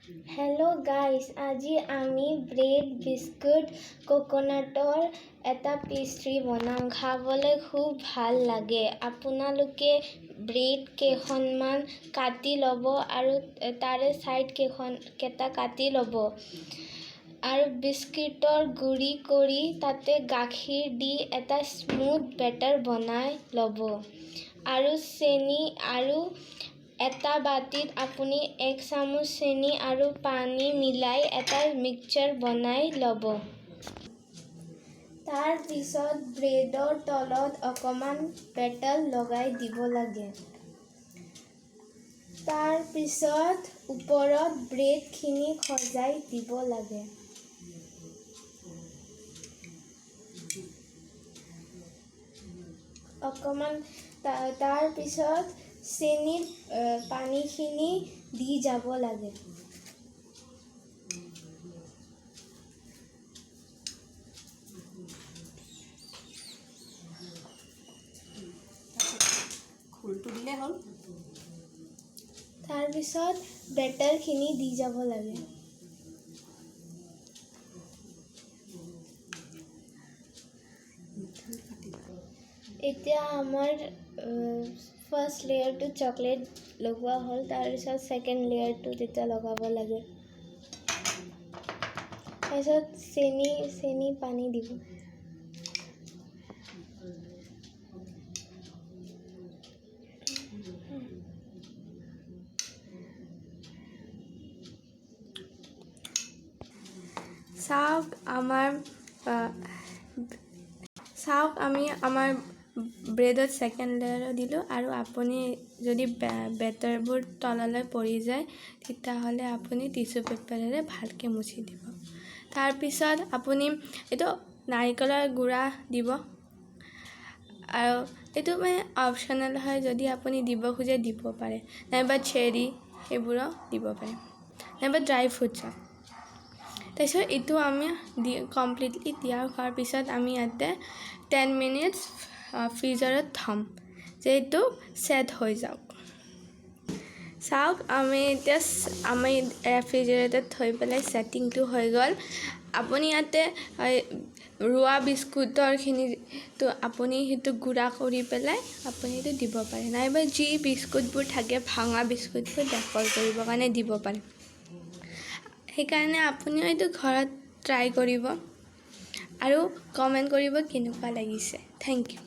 Hello guys, আজি আমি bread biscuit কোকোনাটৰ এটা পেস্ট্ৰি বনাম খাবলৈ খুব ভাল লাগে। আপোনালোকে ব্ৰেড কেইখনমান কাটি ল'ব আৰু তাৰে সাইড কেইটা কাটি ল'ব আৰু বিস্কুটৰ গুড়ি কৰি তাতে গাখীৰ দি এটা স্মুথ বেটাৰ বনাই ল'ব আৰু চেনি আৰু এটা বাটিত আপুনি 1 চামুচ চেনি আৰু পানী মিলাই এটা মিক্সচাৰ বনাই ল'ব। তাৰ পিছত ব্ৰেডৰ তলত অকমান বেটাৰ লগাই দিব লাগে। তাৰ পিছত ওপৰত ব্ৰেডখিনি সজাই দিব লাগে। অকমান তাৰ পিছত চেনিৰ পানীখিনি দি যাব লাগে। খুলটো দিলে হ'ল। তাৰ পিছত বেটাৰখিনি দি যাব লাগে। এতিয়া আমাৰ ফাৰ্ষ্ট লেয়াৰটো চকলেট লগোৱা হ'ল, তাৰপিছত ছেকেণ্ড লেয়াৰটো তেতিয়া লগাব লাগে। তাৰপিছত চেনি পানী দিব। চাওক আমি আমাৰ ব্ৰেডত ছেকেণ্ড লেয়াৰো দিলোঁ আৰু আপুনি যদি বেটাৰবোৰ তললৈ পৰি যায় তেতিয়াহ'লে আপুনি টিচু পেপাৰেৰে ভালকৈ মুচি দিব। তাৰপিছত আপুনি এইটো নাৰিকলৰ গুড়া দিব আৰু এইটো মানে অপশ্যনেল হয়, যদি আপুনি দিব খোজে দিব পাৰে, নাইবা চেৰি সেইবোৰো দিব পাৰে, নাইবা ড্ৰাই ফ্ৰুটছ। তাৰপিছত এইটো আমি কমপ্লিটলি তৈয়াৰ হোৱাৰ পিছত আমি ইয়াতে 10 মিনিটছ ফ্ৰিজাৰত থ'ম যে এইটো ছেট হৈ যাওক। চাওক আমি এতিয়া ৰেফ্ৰিজাৰেটৰত থৈ পেলাই ছেটিংটো হৈ গ'ল। আপুনি ইয়াতে ৰোৱা বিস্কুটৰখিনিটো আপুনি সেইটো গুড়া কৰি পেলাই আপুনি সেইটো দিব পাৰে, নাইবা যি বিস্কুটবোৰ থাকে ভাঙা বিস্কুটবোৰ ডেক'ৰ কৰিবৰ কাৰণে দিব পাৰে। সেইকাৰণে আপুনিও এইটো ঘৰত ট্ৰাই কৰিব আৰু কমেণ্ট কৰিব কেনেকুৱা লাগিছে। Thank U.